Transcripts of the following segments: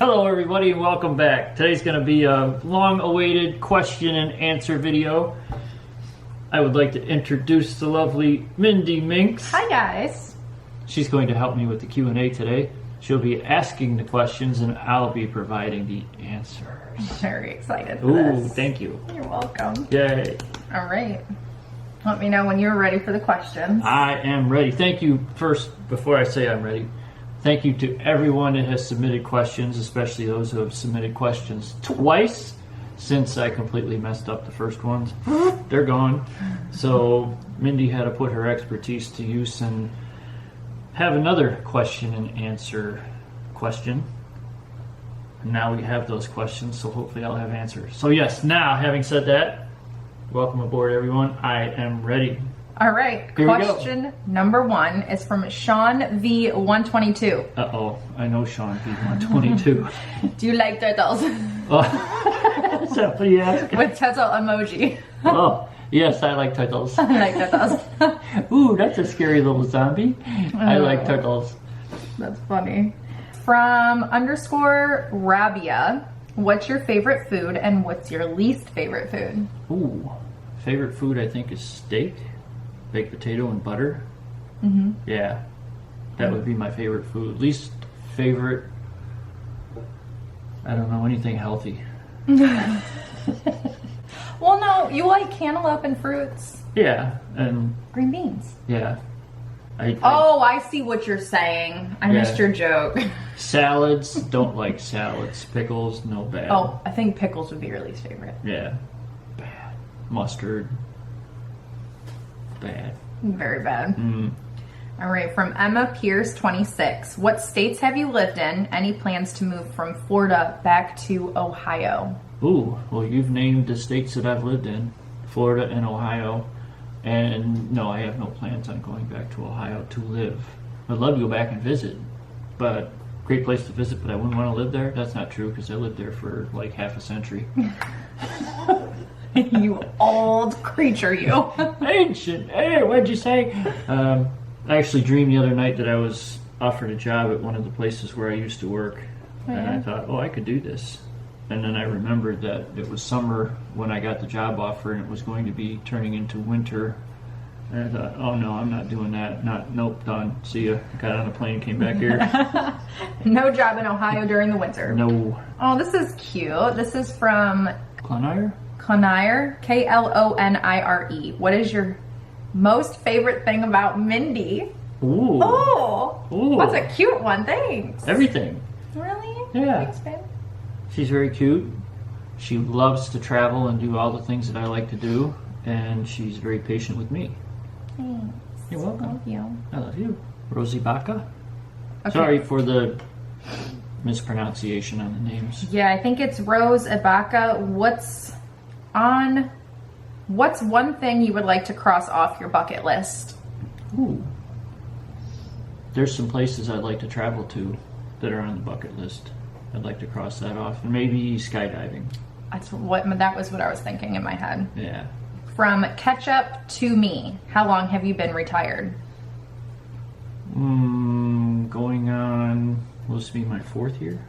Hello everybody and welcome back. Today's going to be a long-awaited question and answer video. I would like to introduce the lovely Mindy Minx. Hi guys. She's going to help me with the Q&A today. She'll be asking the questions and I'll be providing the answers. I'm very excited for this. Ooh, thank you. You're welcome. Yay. All right. Let me know when you're ready for the questions. I am ready. Thank you first, before I say I'm ready. Thank you to everyone that has submitted questions, especially those who have submitted questions twice since I completely messed up the first ones. They're gone. So Mindy had to put her expertise to use and have another question and answer question. And now we have those questions, so hopefully I'll have answers. So yes, now having said that, welcome aboard everyone. I am ready. All right. Here Question number 1 is from Sean V122. Uh-oh, I know Sean V122. Do you like turtles? Is that what you asked? With turtle emoji. Oh, yes, I like turtles. I like turtles. Ooh, that's a scary little zombie. I like turtles. That's funny. From _Rabia, what's your favorite food and what's your least favorite food? Ooh, favorite food I think is steak, baked potato and butter. Mm-hmm. Yeah, that would be my favorite food. Least favorite, I don't know, anything healthy. Well, no, you like cantaloupe and fruits. Yeah, and Green beans. yeah. I see what you're saying. I missed your joke. Salads, don't like salads. Pickles, no bad. Oh, I think pickles would be your least favorite. Yeah, bad. Mustard, bad. Very bad. All right, from Emma Pierce 26. What states have you lived in? Any plans to move from Florida back to Ohio? Ooh, well, you've named the states that I've lived in, Florida and Ohio. And no, I have no plans on going back to Ohio to live. I'd love to go back and visit, but great place to visit, but I wouldn't want to live there. That's not true because I lived there for like half a century. You old creature, you. Ancient. Hey, what'd you say? I actually dreamed the other night that I was offered a job at one of the places where I used to work. And I thought, I could do this. And then I remembered that it was summer when I got the job offer and it was going to be turning into winter. And I thought, oh no, I'm not doing that. Nope, done. See ya. Got on a plane, came back here. No job in Ohio during the winter. No. Oh, this is cute. This is from Clonire? Clonire, Klonire. What is your most favorite thing about Mindy? Ooh. Oh, Ooh. That's a cute one. Thanks. Everything. Really? Yeah. Thanks, babe. She's very cute. She loves to travel and do all the things that I like to do. And she's very patient with me. Thanks. You're welcome. Love you. I love you. Rosie Baca. Okay. Sorry for the mispronunciation on the names. Yeah, I think it's Rose Ibaka. What's one thing you would like to cross off your bucket list? Ooh. There's some places I'd like to travel to that are on the bucket list. I'd like to cross that off. And maybe skydiving. That was what I was thinking in my head. Yeah. From Ketchup to Me, how long have you been retired? Going on, will this be my 4th year?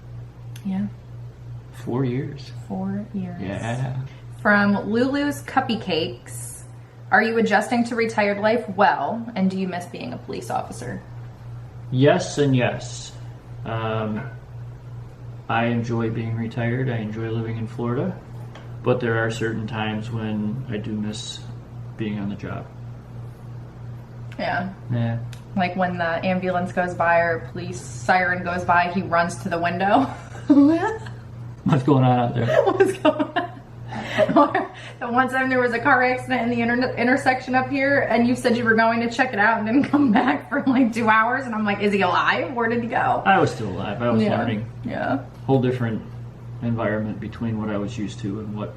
Yeah. 4 years. 4 years. Yeah. From Lulu's Cuppy Cakes, are you adjusting to retired life well, and do you miss being a police officer? Yes and yes. I enjoy being retired. I enjoy living in Florida. But there are certain times when I do miss being on the job. Yeah. Yeah. Like when the ambulance goes by or police siren goes by, he runs to the window. What's going on out there? What's going on? Or the one time there was a car accident in the intersection up here, and you said you were going to check it out and didn't come back for like 2 hours, and I'm like, is he alive? Where did he go? I was still alive. I was learning. Yeah. Whole different environment between what I was used to and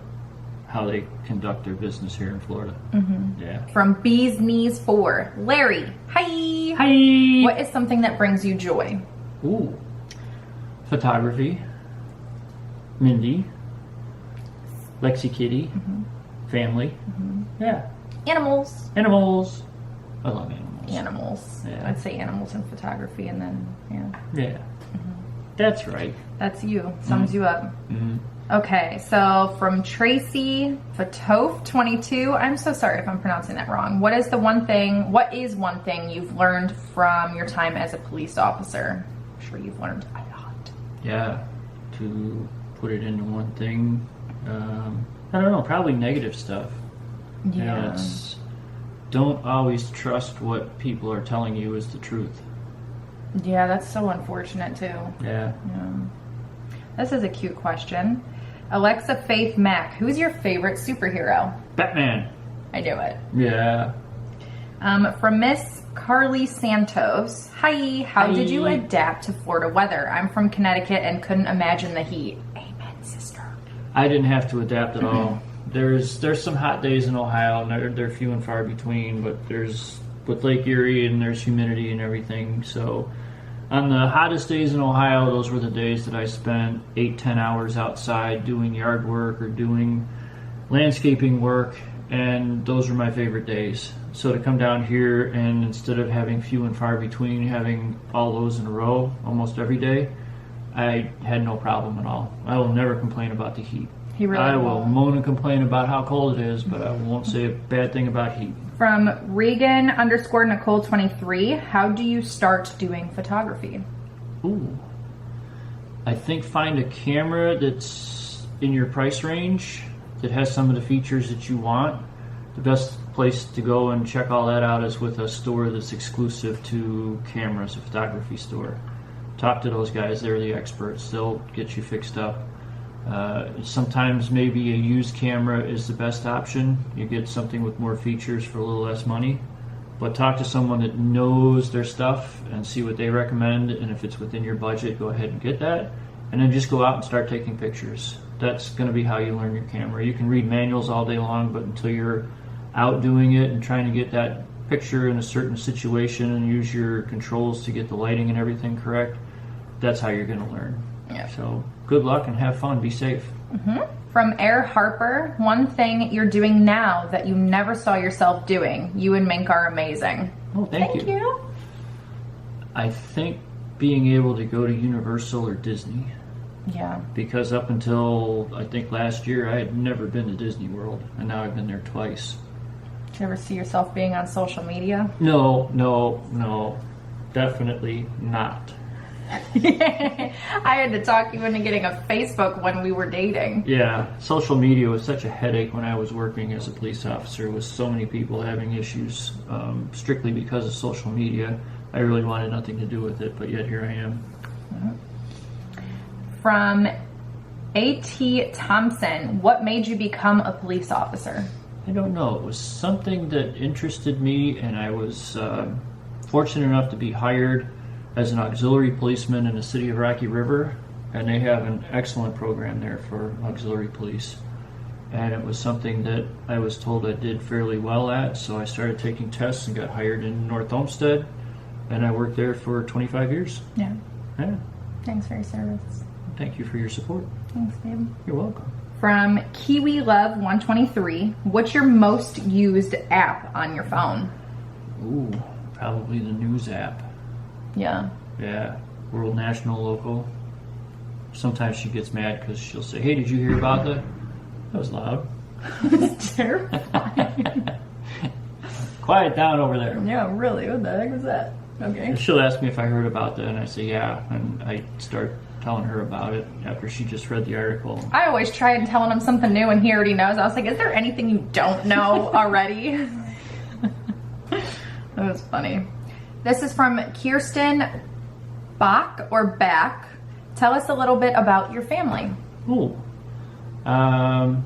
how they conduct their business here in Florida. Mm-hmm. Yeah. From Bee's Knees 4, Larry. Hi. Hi. What is something that brings you joy? Ooh. Photography. Mindy. Lexi Kitty. Family. Yeah. Animals. Animals. I love animals. Animals. Yeah. I'd say animals and photography, and then, yeah. Yeah. That's right. That's you. Sums you up. Mm-hmm. Okay, so from Tracy Fatof 22. I'm so sorry if I'm pronouncing that wrong. What is one thing you've learned from your time as a police officer? I'm sure you've learned a lot. Yeah, to put it into one thing, I don't know, probably negative stuff. Yeah. Don't always trust what people are telling you is the truth. Yeah, that's so unfortunate too. Yeah. This is a cute question. Alexa Faith Mack, who's your favorite superhero? Batman. I knew it. Yeah. From Miss Carly Santos. Hi, how did you adapt to Florida weather? I'm from Connecticut and couldn't imagine the heat. Amen, sister. I didn't have to adapt at all. There's some hot days in Ohio, and they're few and far between, but there's with Lake Erie and there's humidity and everything. So on the hottest days in Ohio, those were the days that I spent 8-10 hours outside doing yard work or doing landscaping work, and those were my favorite days. So to come down here and instead of having few and far between, having all those in a row almost every day, I had no problem at all. I will never complain about the heat. I will moan and complain about how cold it is, but I won't say a bad thing about heat. From Regan_Nicole 23, how do you start doing photography? Ooh. I think find a camera that's in your price range, that has some of the features that you want. The best place to go and check all that out is with a store that's exclusive to cameras, a photography store. Talk to those guys, they're the experts. They'll get you fixed up. Sometimes maybe a used camera is the best option. You get something with more features for a little less money. But talk to someone that knows their stuff and see what they recommend, and if it's within your budget, go ahead and get that. And then just go out and start taking pictures. That's going to be how you learn your camera. You can read manuals all day long, but until you're out doing it and trying to get that picture in a certain situation and use your controls to get the lighting and everything correct, that's how you're going to learn. Yeah. So good luck and have fun. Be safe. Mm-hmm. From Air Harper, one thing you're doing now that you never saw yourself doing. You and Mink are amazing. Oh, thank you. I think being able to go to Universal or Disney. Yeah. Because up until I think last year, I had never been to Disney World, and now I've been there twice. Did you ever see yourself being on social media? No, definitely not. I had to talk you into getting a Facebook when we were dating. Yeah, social media was such a headache when I was working as a police officer, with so many people having issues strictly because of social media. I really wanted nothing to do with it, but yet here I am. From A.T. Thompson, what made you become a police officer? I don't know. It was something that interested me, and I was fortunate enough to be hired as an auxiliary policeman in the city of Rocky River, and they have an excellent program there for auxiliary police. And it was something that I was told I did fairly well at, so I started taking tests and got hired in North Olmsted, and I worked there for 25 years. Yeah. Yeah. Thanks for your service. Thank you for your support. Thanks, babe. You're welcome. From Kiwi Love 123, what's your most used app on your phone? Ooh, probably the news app. Yeah. Yeah, World, National, Local. Sometimes she gets mad because she'll say, "Hey, did you hear about that?" That was loud. It's terrifying. Quiet down over there. Yeah, really? What the heck was that? Okay. She'll ask me if I heard about that, and I say, yeah, and I start telling her about it after she just read the article. I always try and telling him something new, and he already knows. I was like, is there anything you don't know already? That was funny. This is from Kirsten Bach or Back. Tell us a little bit about your family. Ooh. Born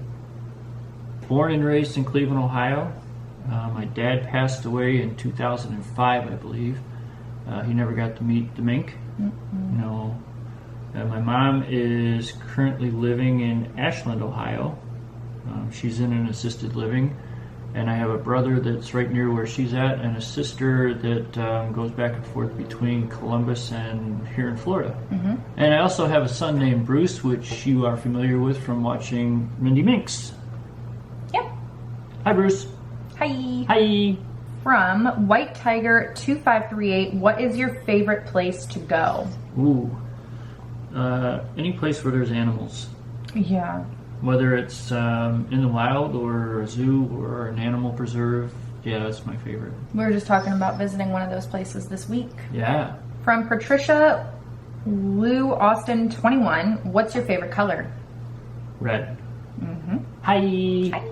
and raised in Cleveland, Ohio. My dad passed away in 2005, I believe. He never got to meet the mink. No. My mom is currently living in Ashland, Ohio. She's in an assisted living. And I have a brother that's right near where she's at, and a sister that goes back and forth between Columbus and here in Florida. Mm-hmm. And I also have a son named Bruce, which you are familiar with from watching Mindy Minx. Yep. Hi, Bruce. Hi. Hi. From White Tiger 2538, what is your favorite place to go? Ooh. any place where there's animals. Yeah. Whether it's in the wild or a zoo or an animal preserve, yeah, that's my favorite. We were just talking about visiting one of those places this week. Yeah. From Patricia Lou Austin 21, what's your favorite color? Red. Mm-hmm. Hi. Hi.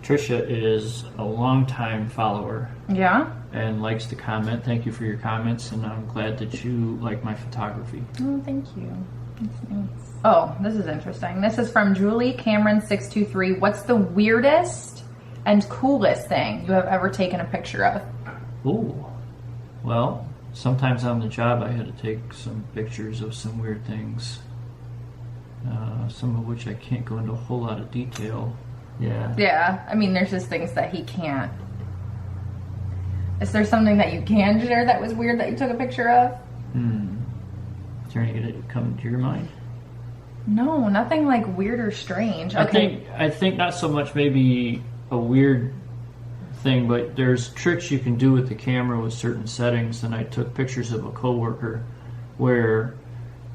Trisha is a longtime follower Yeah? and likes to comment. Thank you for your comments, and I'm glad that you like my photography. Oh, thank you. That's nice. Oh, this is interesting. This is from Julie Cameron 623. What's the weirdest and coolest thing you have ever taken a picture of? Ooh. Well, sometimes on the job I had to take some pictures of some weird things. Some of which I can't go into a whole lot of detail. Yeah. Yeah, I mean, there's just things that he can't. Is there something that you can share that was weird that you took a picture of? Is there anything that come to your mind? No, nothing like weird or strange. Okay. I think not so much maybe a weird thing, but there's tricks you can do with the camera with certain settings. And I took pictures of a coworker where,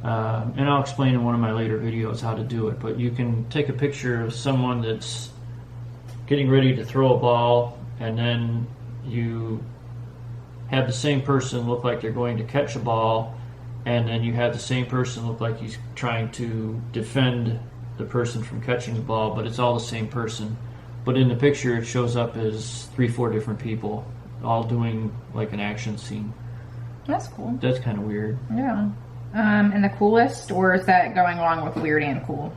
and I'll explain in one of my later videos how to do it, but you can take a picture of someone that's getting ready to throw a ball, and then you have the same person look like they're going to catch a ball, and then you have the same person look like he's trying to defend the person from catching the ball, but it's all the same person. But in the picture it shows up as 3-4 different people all doing like an action scene. That's cool. That's kind of weird. Yeah. And the coolest, or is that going along with weird and cool?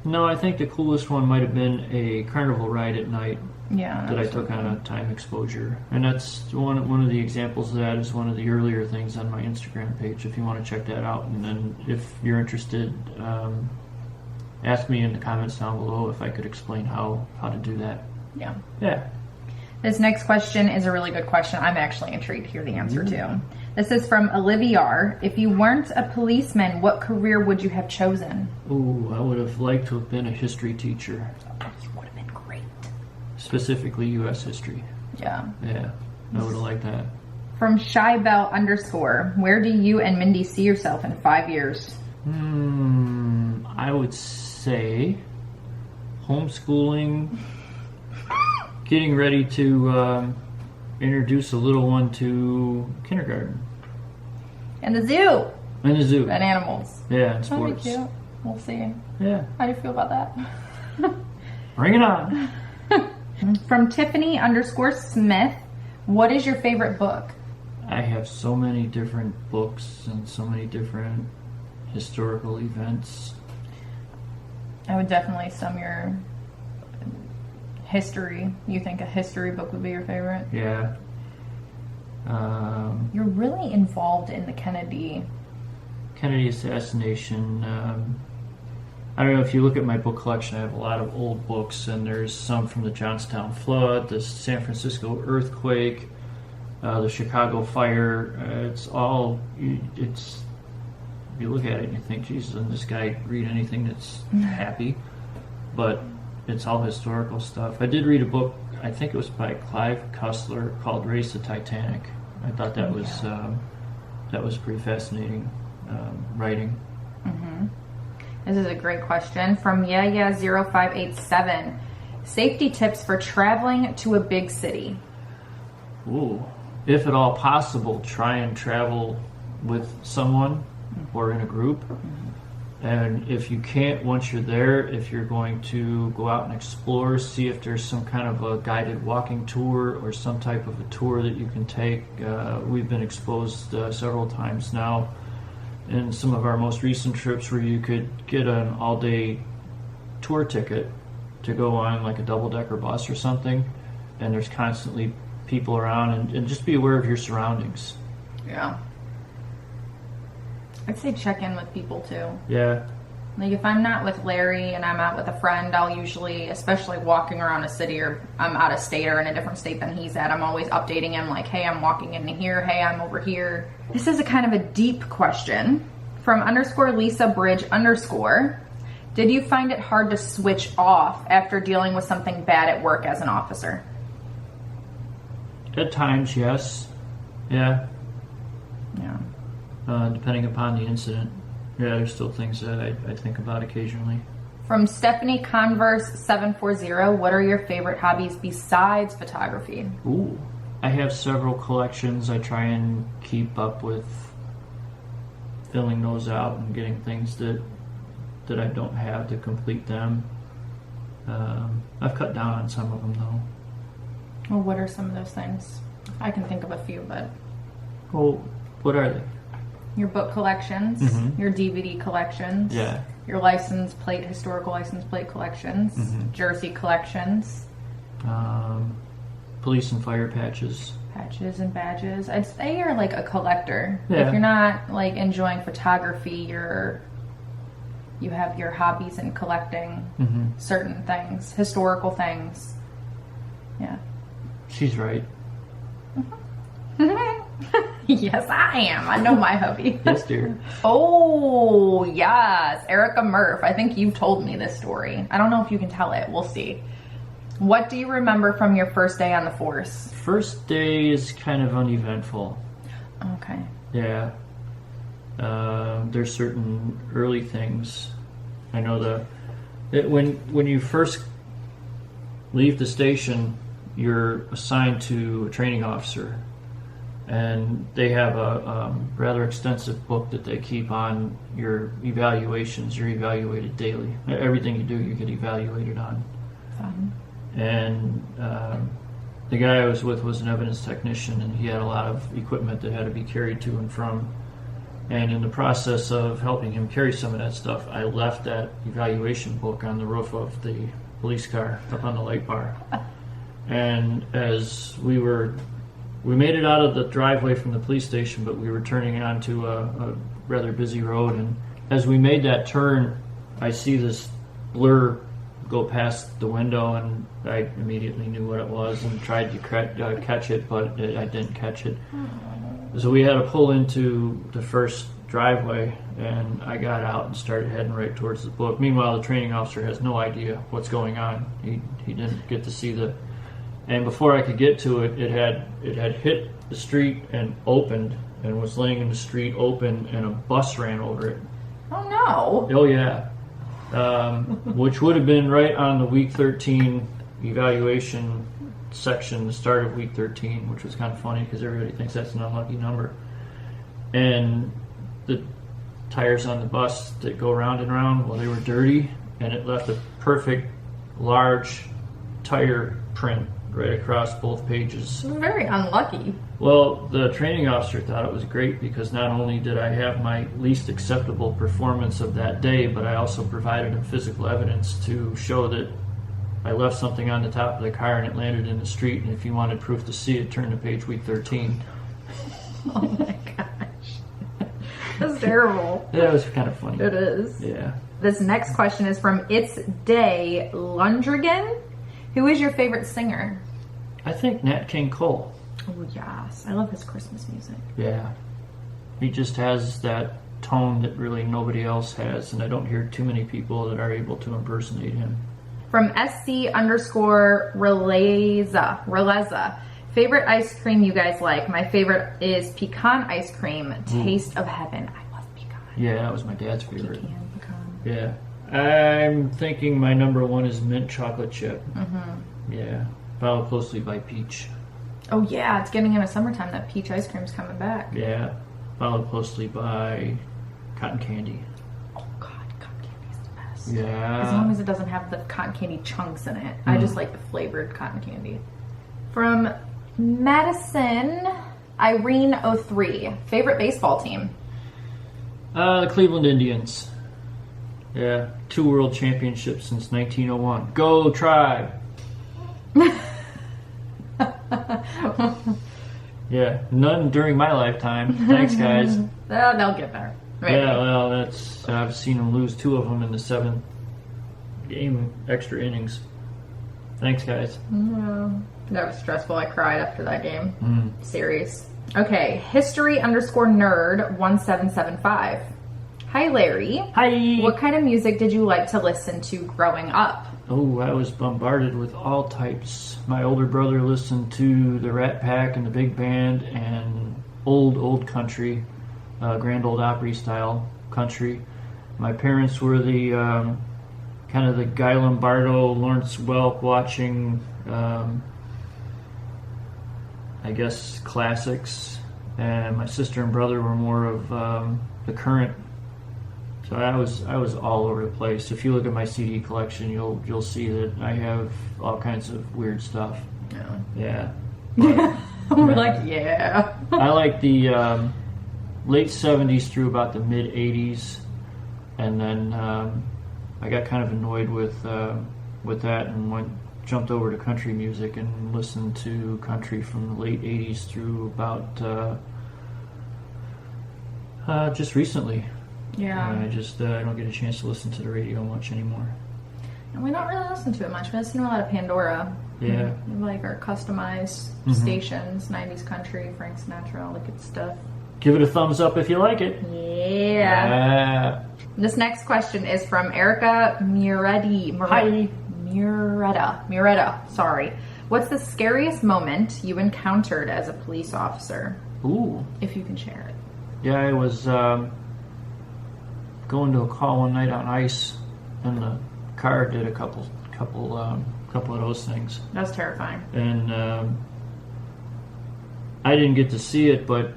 No, I think the coolest one might have been a carnival ride at night. Yeah. That I took on a time exposure, and that's one of the examples of that is one of the earlier things on my Instagram page. If you want to check that out, and then if you're interested, ask me in the comments down below if I could explain how to do that. Yeah. Yeah. This next question is a really good question. I'm actually intrigued to hear the answer to. This is from Olivia. If you weren't a policeman, what career would you have chosen? Ooh, I would have liked to have been a history teacher. You would have been great. Specifically U.S. history. Yeah. Yeah, I would have liked that. From ShyBell_, where do you and Mindy see yourself in 5 years? I would say homeschooling, getting ready to introduce a little one to kindergarten. And the zoo. And the zoo. And animals. Yeah, and That'd be sports. cute. We'll see. Yeah. How do you feel about that? Bring it on. From Tiffany_Smith, what is your favorite book? I have so many different books and so many different historical events. I would definitely sum your history. You think a history book would be your favorite? Yeah. You're really involved in the Kennedy assassination. I don't know if you look at my book collection, I have a lot of old books, and there's some from the Johnstown flood, the San Francisco earthquake, the Chicago fire. It's if you look at it and you think, Jesus, doesn't this guy read anything that's happy? But it's all historical stuff. I did read a book, I think it was by Clive Cussler, called Race the Titanic. I thought that was pretty fascinating writing. Mm-hmm. This is a great question from Yeah0587. Safety tips for traveling to a big city. Ooh. If at all possible, try and travel with someone or in a group. And if you can't, once you're there, if you're going to go out and explore, see if there's some kind of a guided walking tour or some type of a tour that you can take. We've been exposed several times now in some of our most recent trips where you could get an all-day tour ticket to go on like a double-decker bus or something, and there's constantly people around, and just be aware of your surroundings. Yeah. I'd say check in with people too. Yeah. Like if I'm not with Larry and I'm out with a friend, I'll usually, especially walking around a city or I'm out of state or in a different state than he's at, I'm always updating him like, hey, I'm walking into here. Hey, I'm over here. This is a kind of a deep question from _LisaBridge_. Did you find it hard to switch off after dealing with something bad at work as an officer? At times, yes. Yeah. Yeah. depending upon the incident. Yeah, there's still things that I think about occasionally. From Stephanie Converse 740, what are your favorite hobbies besides photography? Ooh, I have several collections. I try and keep up with filling those out and getting things that I don't have to complete them. I've cut down on some of them though. Well, what are some of those things? I can think of a few, but... Well, what are they? Your book collections, your DVD collections, Yeah. your historical license plate collections, jersey collections. Police and fire patches. Patches and badges. I'd say you're like a collector. Yeah. If you're not like enjoying photography, you have your hobbies in collecting certain things, historical things. Yeah. She's right. Yes, I am. I know my hobby. Yes, dear. Oh, yes. Erica Murph. I think you've told me this story. I don't know if you can tell it. We'll see. What do you remember from your first day on the force? First day is kind of uneventful. Okay. Yeah. There's certain early things. I know when you first leave the station, you're assigned to a training officer. And they have a rather extensive book that they keep on your evaluations. You're evaluated daily. Everything you do, you get evaluated on. Fun. And the guy I was with was an evidence technician, and he had a lot of equipment that had to be carried to and from. And in the process of helping him carry some of that stuff, I left that evaluation book on the roof of the police car up on the light bar. And as we made it out of the driveway from the police station, but we were turning onto a rather busy road. And as we made that turn, I see this blur go past the window, and I immediately knew what it was and tried to catch it, but I didn't catch it. So we had to pull into the first driveway, and I got out and started heading right towards the book. Meanwhile, the training officer has no idea what's going on. He didn't get to see and before I could get to it, it had hit the street and opened and was laying in the street open, and a bus ran over it. Oh no. Oh yeah. Which would have been right on the week 13 evaluation section, the start of week 13, which was kind of funny because everybody thinks that's an unlucky number. And the tires on the bus that go round and round, well, they were dirty, and it left a perfect large tire print right across both pages. Very unlucky. Well, the training officer thought it was great because not only did I have my least acceptable performance of that day, but I also provided him physical evidence to show that I left something on the top of the car and it landed in the street, and if you wanted proof to see it, turn to page week 13. Oh my gosh. That's terrible. Yeah, it was kind of funny. It is. Yeah. This next question is from It's Day Lundrigan. Who is your favorite singer? I think Nat King Cole. Oh yes, I love his Christmas music. Yeah. He just has that tone that really nobody else has, and I don't hear too many people that are able to impersonate him. From SC_Releza. Favorite ice cream you guys like? My favorite is pecan ice cream. Taste of heaven. I love pecan. Yeah, that was my dad's favorite. Pecan. Yeah. I'm thinking my number one is mint chocolate chip. Yeah. Followed closely by peach. Oh yeah, it's getting into summertime. That peach ice cream's coming back. Yeah. Followed closely by cotton candy. Oh god, cotton candy is the best. Yeah. As long as it doesn't have the cotton candy chunks in it. I just like the flavored cotton candy. From Madison Irene 03. Favorite baseball team? The Cleveland Indians. Yeah. 2 world championships since 1901. Go Tribe! Yeah, none during my lifetime. Thanks, guys. They'll get there. Maybe. Yeah, well, I've seen them lose 2 of them in the 7th game, extra innings. Thanks, guys. That was stressful. I cried after that game. Series. Okay, history_nerd1775. Hi, Larry. Hi. What kind of music did you like to listen to growing up? Oh, I was bombarded with all types. My older brother listened to the Rat Pack and the Big Band and old country. Grand Ole Opry style country. My parents were the kind of the Guy Lombardo, Lawrence Welk watching, I guess, classics, and my sister and brother were more of the current. So I was all over the place. If you look at my CD collection, you'll see that I have all kinds of weird stuff. Yeah. We're like, yeah. I like the late 70s through about the mid 80s, and then I got kind of annoyed with that and jumped over to country music and listened to country from the late 80s through about just recently. Yeah. I don't get a chance to listen to the radio much anymore. And we don't really listen to it much. We listen to a lot of Pandora. Yeah. We like our customized stations, 90s country, Frank Sinatra, all the good stuff. Give it a thumbs up if you like it. Yeah. This next question is from Erica Hi. Muretta, sorry. What's the scariest moment you encountered as a police officer? Ooh. If you can share it. Yeah, I was going to a call one night on ice, and the car did a couple of those things. That's terrifying. And I didn't get to see it, but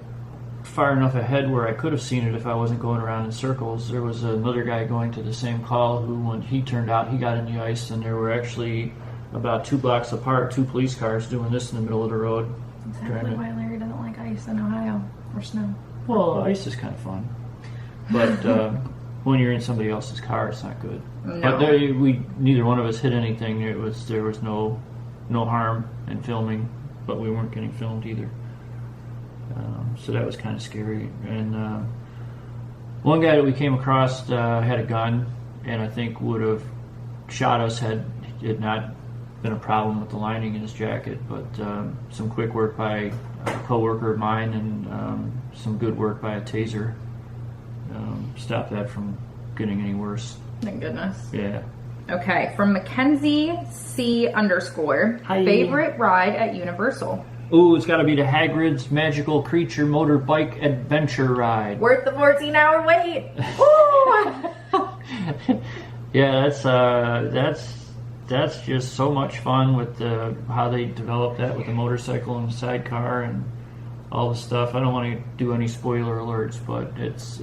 far enough ahead where I could have seen it if I wasn't going around in circles. There was another guy going to the same call who, when he turned out, he got in the ice, and there were actually about 2 blocks apart, 2 police cars doing this in the middle of the road. Exactly why Larry doesn't like ice in Ohio or snow. Well, ice is kind of fun, but when you're in somebody else's car, it's not good. No. But neither one of us hit anything. There was no harm in filming, but we weren't getting filmed either. So that was kind of scary. And one guy that we came across had a gun, and I think would have shot us had it not been a problem with the lining in his jacket. But some quick work by a coworker of mine and some good work by a taser stopped that from getting any worse. Thank goodness. Yeah. Okay, from Mackenzie C _. Hi. Favorite ride at Universal? Ooh, it's got to be the Hagrid's Magical Creature Motorbike Adventure Ride. Worth the 14-hour wait. Woo! Yeah, that's just so much fun with how they developed that with the motorcycle and the sidecar and all the stuff. I don't want to do any spoiler alerts, but it's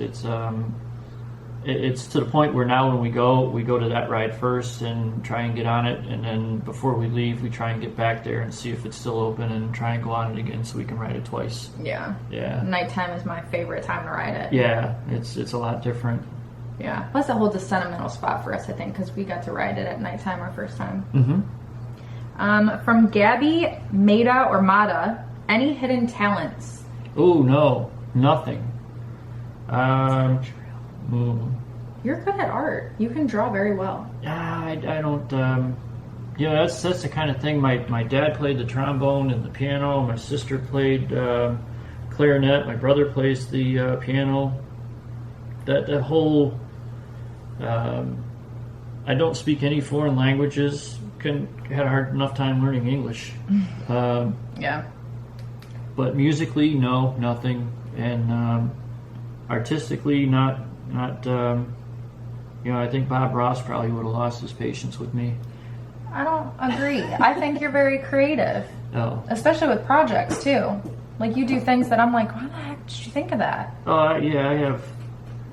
to the point where now when we go to that ride first and try and get on it, and then before we leave we try and get back there and see if it's still open and try and go on it again so we can ride it twice. Yeah. Yeah. Nighttime is my favorite time to ride it. Yeah, it's a lot different. Yeah. Plus it holds a sentimental spot for us, I think, because we got to ride it at nighttime our first time. Mm-hmm. From Gabby Mada or Mada, any hidden talents? Oh no, nothing. You're good at art. You can draw very well. I don't. That's the kind of thing. My dad played the trombone and the piano. My sister played clarinet. My brother plays the piano. That whole. I don't speak any foreign languages. Had a hard enough time learning English. Yeah. But musically, no, nothing, and artistically, not. I think Bob Ross probably would have lost his patience with me. I don't agree. I think you're very creative. Oh. Especially with projects, too. Like, you do things that I'm like, why the heck did you think of that? Oh, yeah,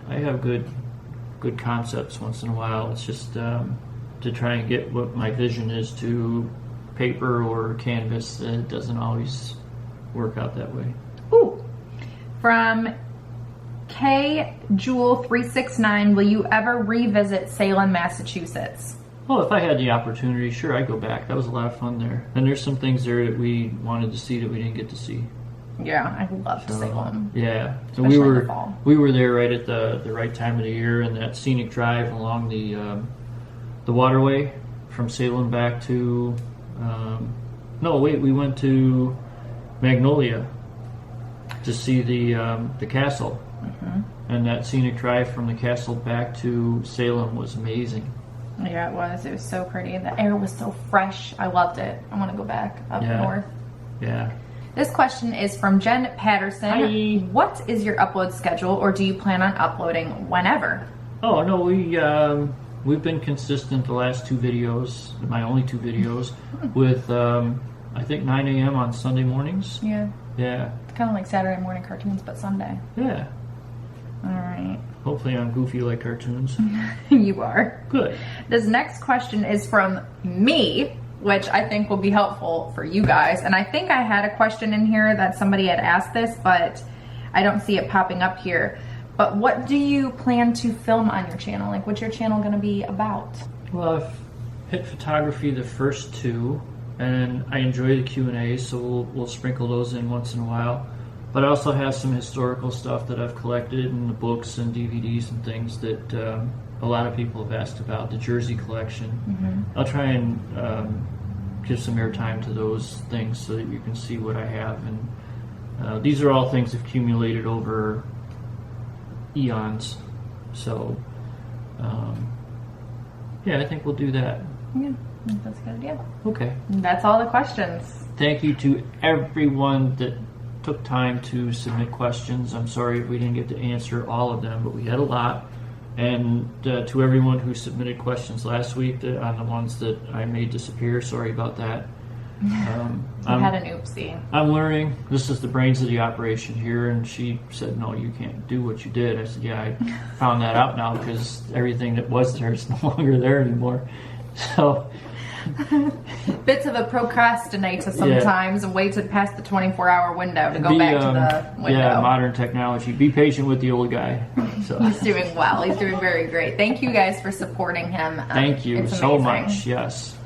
I have good concepts once in a while. It's just to try and get what my vision is to paper or canvas. It doesn't always work out that way. Ooh. From K Jewel 369, will you ever revisit Salem, Massachusetts? Well, if I had the opportunity, sure, I'd go back. That was a lot of fun there. And there's some things there that we wanted to see that we didn't get to see. Yeah, I loved Salem. Yeah. So Especially in the fall. we were there right at the right time of the year, and that scenic drive along the waterway from Salem back to we went to Magnolia to see the castle. Mm-hmm. And that scenic drive from the castle back to Salem was amazing. Yeah, it was. It was so pretty. The air was so fresh. I loved it. I want to go back up north. Yeah. This question is from Jen Patterson. Hi. What is your upload schedule, or do you plan on uploading whenever? Oh no, we've been consistent the last 2 videos, my only 2 videos, with I think 9 a.m. on Sunday mornings. Yeah. Yeah. It's kind of like Saturday morning cartoons, but Sunday. Yeah. All right. Hopefully I'm goofy like cartoons. You are. Good. This next question is from me, which I think will be helpful for you guys. And I think I had a question in here that somebody had asked this, but I don't see it popping up here. But what do you plan to film on your channel? Like, what's your channel going to be about? Well, I've hit photography the first 2, and I enjoy the Q&As, so we'll sprinkle those in once in a while. But I also have some historical stuff that I've collected in the books and DVDs and things that a lot of people have asked about, the Jersey collection. I'll try and give some airtime to those things so that you can see what I have. And these are all things accumulated over eons. So, yeah, I think we'll do that. Yeah, I think that's a good idea. Okay. That's all the questions. Thank you to everyone that took time to submit questions. I'm sorry we didn't get to answer all of them, but we had a lot. And to everyone who submitted questions last week on the ones that I made disappear, sorry about that. I had an oopsie. I'm learning. This is the brains of the operation here, and she said, no, you can't do what you did. I said, yeah, I found that out now because everything that was there is no longer there anymore. So Bits of a procrastinator sometimes and waited past the 24-hour window to go back to the window. Yeah, modern technology. Be patient with the old guy. So. He's doing well. He's doing very great. Thank you guys for supporting him. Thank you it's so amazing. much. Yes.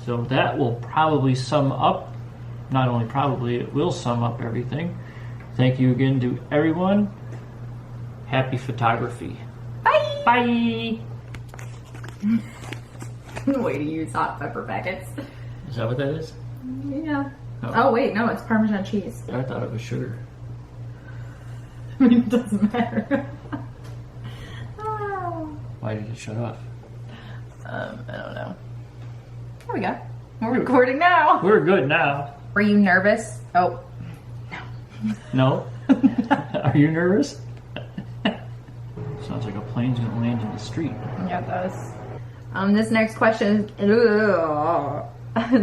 So that will probably sum up, not only probably, it will sum up everything. Thank you again to everyone. Happy photography. Bye. Bye. Way to use hot pepper packets. Is that what that is? Yeah. Oh. Oh wait, no, it's Parmesan cheese. I thought it was sugar. I mean, it doesn't matter. Oh. Why did it shut off? I don't know. There we go. We're recording now. We're good now. Were you nervous? Oh. No? Are you nervous? Sounds like a plane's gonna land in the street. Yeah, it does. This next question is